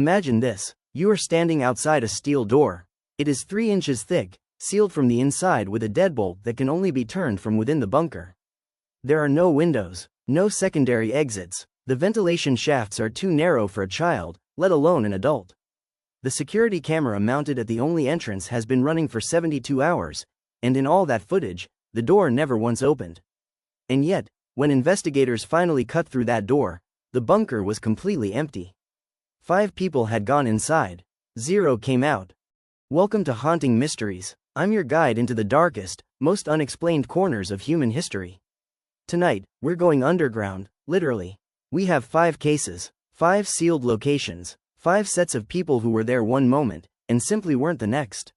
Imagine this. You are standing outside a steel door. It is 3 inches thick, sealed from the inside with a deadbolt that can only be turned from within the bunker. There are no windows, no secondary exits. The ventilation shafts are too narrow for a child, let alone an adult. The security camera mounted at the only entrance has been running for 72 hours, and in all that footage, the door never once opened. And yet, when investigators finally cut through that door, the bunker was completely empty. 5 people had gone inside. 0 came out. Welcome to Haunting Mysteries. I'm your guide into the darkest, most unexplained corners of human history. Tonight, we're going underground, literally. We have 5 cases, 5 sealed locations, 5 sets of people who were there one moment, and simply weren't the next.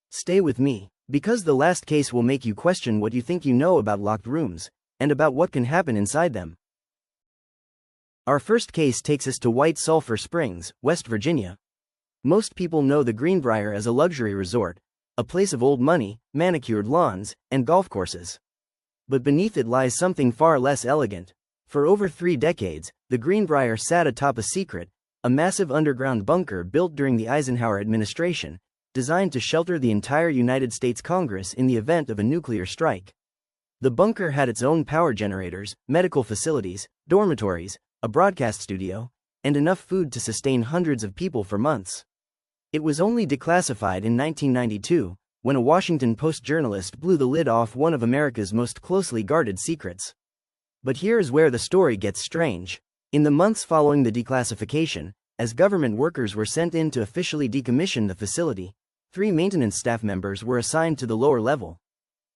Stay with me, because the last case will make you question what you think you know about locked rooms, and about what can happen inside them. Our first case takes us to White Sulphur Springs, West Virginia. Most people know the Greenbrier as a luxury resort, a place of old money, manicured lawns, and golf courses. But beneath it lies something far less elegant. For over 3 decades, the Greenbrier sat atop a secret, a massive underground bunker built during the Eisenhower administration, designed to shelter the entire United States Congress in the event of a nuclear strike. The bunker had its own power generators, medical facilities, dormitories, a broadcast studio, and enough food to sustain hundreds of people for months. It was only declassified in 1992, when a Washington Post journalist blew the lid off one of America's most closely guarded secrets. But here's where the story gets strange. In the months following the declassification, as government workers were sent in to officially decommission the facility, 3 maintenance staff members were assigned to the lower level.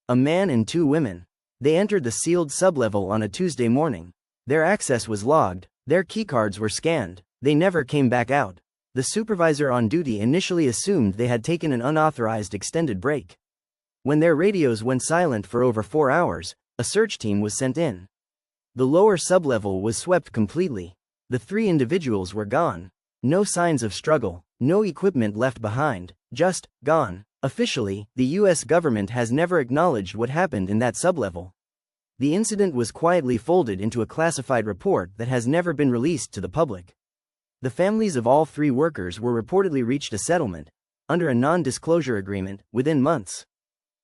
A man and 2 women. They entered the sealed sublevel on a Tuesday morning. Their access was logged, their keycards were scanned, they never came back out. The supervisor on duty initially assumed they had taken an unauthorized extended break. When their radios went silent for over 4 hours, a search team was sent in. The lower sublevel was swept completely. The 3 individuals were gone. No signs of struggle, no equipment left behind, just gone. Officially, the US government has never acknowledged what happened in that sublevel. The incident was quietly folded into a classified report that has never been released to the public. The families of all 3 workers were reportedly reached a settlement, under a non-disclosure agreement, within months.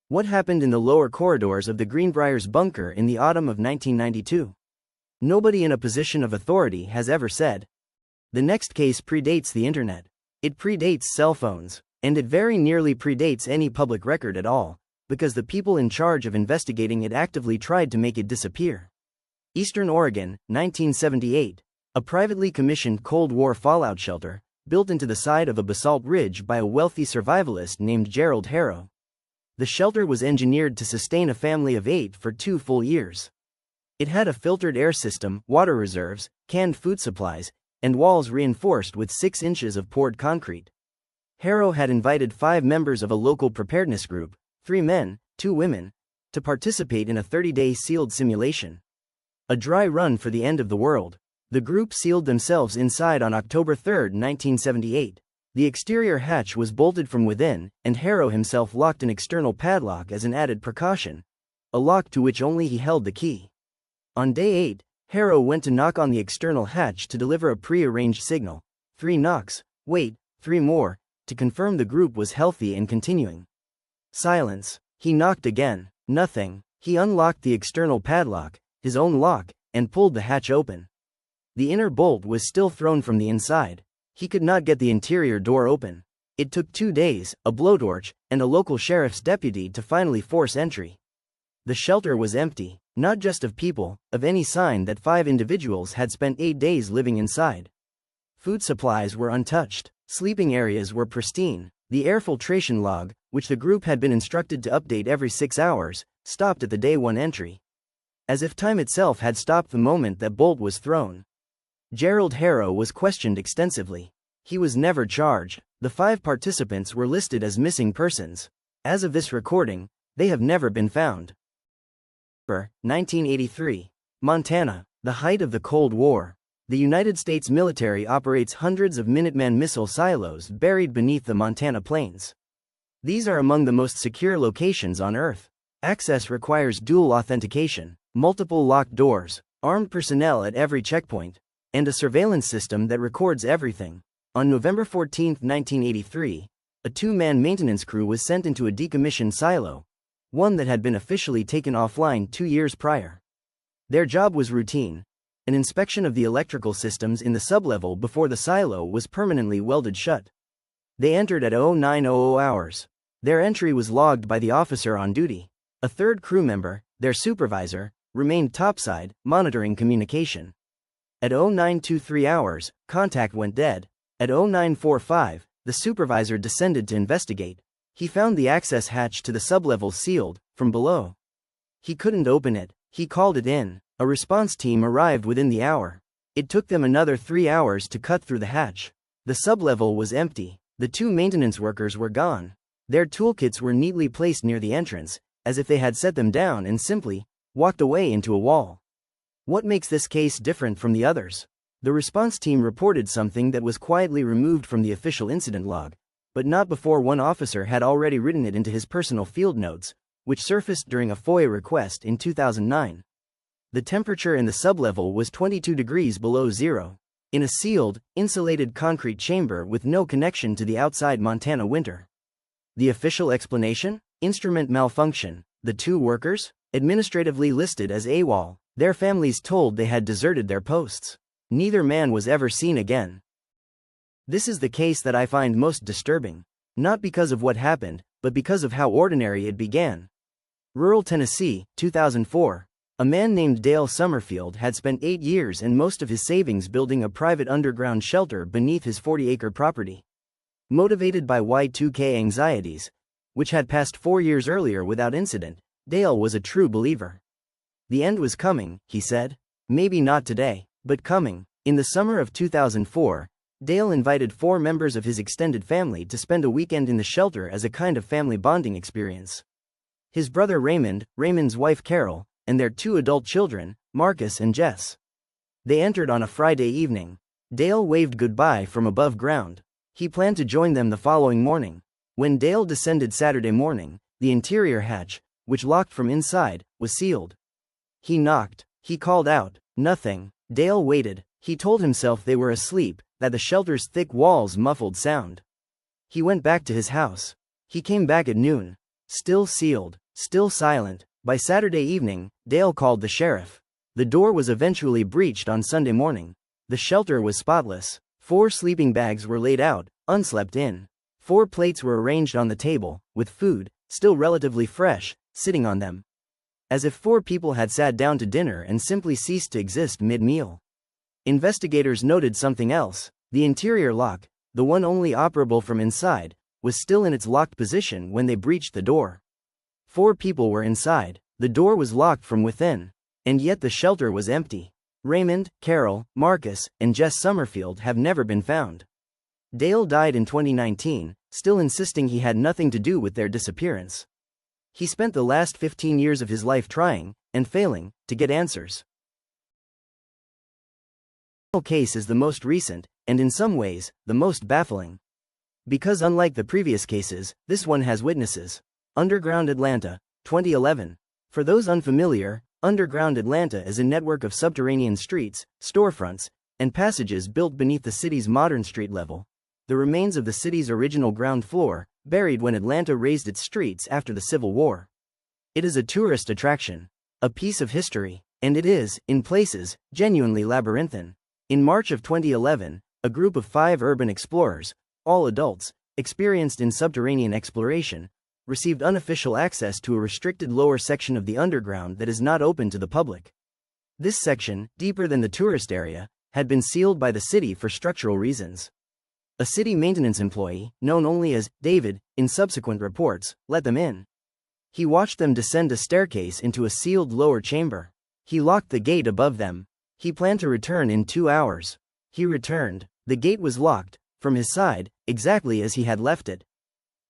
What happened in the lower corridors of the Greenbrier's bunker in the autumn of 1992? Nobody in a position of authority has ever said. The next case predates the internet. It predates cell phones, and it very nearly predates any public record at all, because the people in charge of investigating it actively tried to make it disappear. Eastern Oregon, 1978. A privately commissioned Cold War fallout shelter, built into the side of a basalt ridge by a wealthy survivalist named Gerald Harrow. The shelter was engineered to sustain a family of 8 for 2 full years. It had a filtered air system, water reserves, canned food supplies, and walls reinforced with 6 inches of poured concrete. Harrow had invited 5 members of a local preparedness group, 3 men, 2 women, to participate in a 30-day sealed simulation. A dry run for the end of the world. The group sealed themselves inside on October 3, 1978. The exterior hatch was bolted from within, and Harrow himself locked an external padlock as an added precaution, a lock to which only he held the key. On day 8, Harrow went to knock on the external hatch to deliver a pre-arranged signal. 3 knocks, wait, 3 more, to confirm the group was healthy and continuing. Silence. He knocked again. Nothing. He unlocked the external padlock, his own lock, and pulled the hatch open. The inner bolt was still thrown from the inside. He could not get the interior door open. It took 2 days, a blowtorch, and a local sheriff's deputy to finally force entry. The shelter was empty, not just of people, of any sign that 5 individuals had spent 8 days living inside. Food supplies were untouched. Sleeping areas were pristine. The air filtration log, which the group had been instructed to update every 6 hours, stopped at the day 1 entry. As if time itself had stopped the moment that bolt was thrown. Gerald Harrow was questioned extensively. He was never charged. The 5 participants were listed as missing persons. As of this recording, they have never been found. 1983. Montana, the height of the Cold War. The United States military operates hundreds of Minuteman missile silos buried beneath the Montana plains. These are among the most secure locations on Earth. Access requires dual authentication, multiple locked doors, armed personnel at every checkpoint, and a surveillance system that records everything. On November 14, 1983, a two-man maintenance crew was sent into a decommissioned silo, one that had been officially taken offline 2 years prior. Their job was routine, an inspection of the electrical systems in the sublevel before the silo was permanently welded shut. They entered at 0900 hours. Their entry was logged by the officer on duty. A third crew member, their supervisor, remained topside, monitoring communication. At 0923 hours, contact went dead. At 0945, the supervisor descended to investigate. He found the access hatch to the sublevel sealed from below. He couldn't open it. He called it in. A response team arrived within the hour. It took them another 3 hours to cut through the hatch. The sublevel was empty. The two maintenance workers were gone. Their toolkits were neatly placed near the entrance, as if they had set them down and simply walked away into a wall. What makes this case different from the others? The response team reported something that was quietly removed from the official incident log, but not before one officer had already written it into his personal field notes, which surfaced during a FOIA request in 2009. The temperature in the sublevel was 22 degrees below zero, in a sealed, insulated concrete chamber with no connection to the outside Montana winter. The official explanation? Instrument malfunction. The two workers? Administratively listed as AWOL. Their families told they had deserted their posts. Neither man was ever seen again. This is the case that I find most disturbing, not because of what happened, but because of how ordinary it began. Rural Tennessee, 2004. A man named Dale Summerfield had spent 8 years and most of his savings building a private underground shelter beneath his 40-acre property. Motivated by Y2K anxieties, which had passed 4 years earlier without incident, Dale was a true believer. The end was coming, he said. Maybe not today, but coming. In the summer of 2004, Dale invited 4 members of his extended family to spend a weekend in the shelter as a kind of family bonding experience. His brother Raymond, Raymond's wife Carol, and their 2 adult children, Marcus and Jess. They entered on a Friday evening. Dale waved goodbye from above ground. He planned to join them the following morning. When Dale descended Saturday morning, the interior hatch, which locked from inside, was sealed. He knocked. He called out. Nothing. Dale waited. He told himself they were asleep, that the shelter's thick walls muffled sound. He went back to his house. He came back at noon. Still sealed. Still silent. By Saturday evening, Dale called the sheriff. The door was eventually breached on Sunday morning. The shelter was spotless. 4 sleeping bags were laid out, unslept in. 4 plates were arranged on the table, with food, still relatively fresh, sitting on them. As if 4 people had sat down to dinner and simply ceased to exist mid-meal. Investigators noted something else. The interior lock, the one only operable from inside, was still in its locked position when they breached the door. 4 people were inside. The door was locked from within. And yet the shelter was empty. Raymond, Carol, Marcus, and Jess Summerfield have never been found. Dale died in 2019, still insisting he had nothing to do with their disappearance. He spent the last 15 years of his life trying, and failing, to get answers. The case is the most recent, and in some ways, the most baffling. Because unlike the previous cases, this one has witnesses. Underground Atlanta, 2011. For those unfamiliar, Underground Atlanta is a network of subterranean streets, storefronts, and passages built beneath the city's modern street level. The remains of the city's original ground floor, buried when Atlanta raised its streets after the Civil War. It is a tourist attraction, a piece of history, and it is, in places, genuinely labyrinthine. In March of 2011, a group of 5 urban explorers, all adults, experienced in subterranean exploration, received unofficial access to a restricted lower section of the underground that is not open to the public. This section, deeper than the tourist area, had been sealed by the city for structural reasons. A city maintenance employee, known only as David, in subsequent reports, let them in. He watched them descend a staircase into a sealed lower chamber. He locked the gate above them. He planned to return in 2 hours. He returned. The gate was locked, from his side, exactly as he had left it.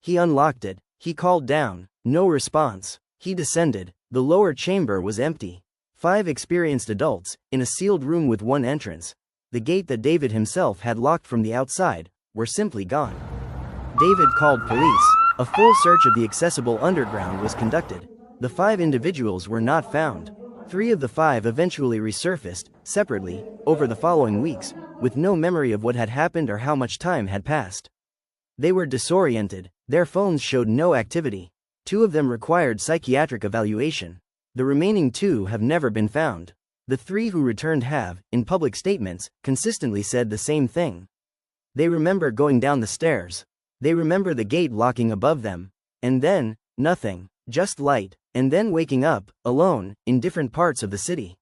He unlocked it. He called down. No response. He descended. The lower chamber was empty. 5 experienced adults, in a sealed room with 1 entrance. The gate that David himself had locked from the outside, were simply gone. David called police. A full search of the accessible underground was conducted. The 5 individuals were not found. 3 of the 5 eventually resurfaced, separately, over the following weeks, with no memory of what had happened or how much time had passed. They were disoriented, their phones showed no activity. 2 of them required psychiatric evaluation. The remaining 2 have never been found. The 3 who returned have, in public statements, consistently said the same thing. They remember going down the stairs. They remember the gate locking above them. And then, nothing, just light, and then waking up, alone, in different parts of the city.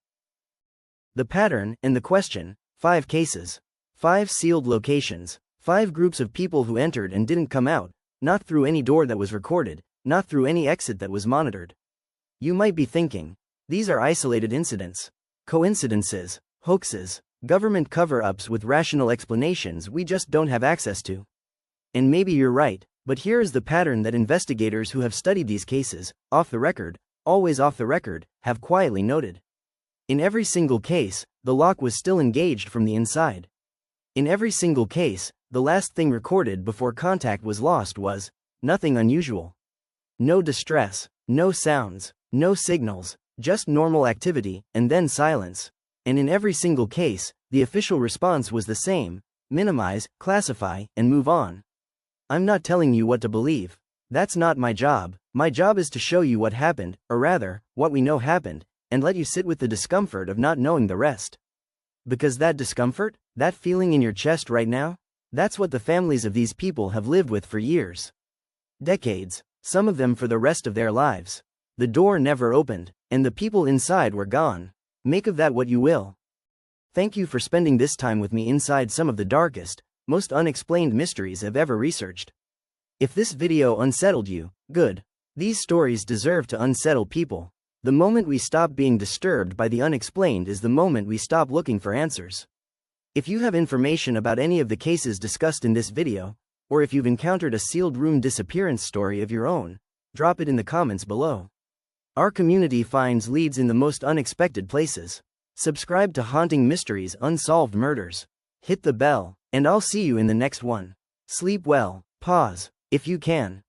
The pattern, and the question: 5 cases. 5 sealed locations. 5 groups of people who entered and didn't come out, not through any door that was recorded, not through any exit that was monitored. You might be thinking, these are isolated incidents. Coincidences, hoaxes, government cover-ups with rational explanations we just don't have access to. And maybe you're right, but here is the pattern that investigators who have studied these cases, off the record, always off the record, have quietly noted. In every single case, the lock was still engaged from the inside. In every single case, the last thing recorded before contact was lost was nothing unusual. No distress, no sounds, no signals, just normal activity, and then silence. And in every single case, the official response was the same: minimize, classify, and move on. I'm not telling you what to believe. That's not my job. My job is to show you what happened, or rather, what we know happened, and let you sit with the discomfort of not knowing the rest. Because that discomfort, that feeling in your chest right now, that's what the families of these people have lived with for years. Decades, some of them for the rest of their lives. The door never opened, and the people inside were gone. Make of that what you will. Thank you for spending this time with me inside some of the darkest, most unexplained mysteries I've ever researched. If this video unsettled you, good. These stories deserve to unsettle people. The moment we stop being disturbed by the unexplained is the moment we stop looking for answers. If you have information about any of the cases discussed in this video, or if you've encountered a sealed room disappearance story of your own, drop it in the comments below. Our community finds leads in the most unexpected places. Subscribe to Haunting Mysteries Unsolved Murders. Hit the bell, and I'll see you in the next one. Sleep well, pause, if you can.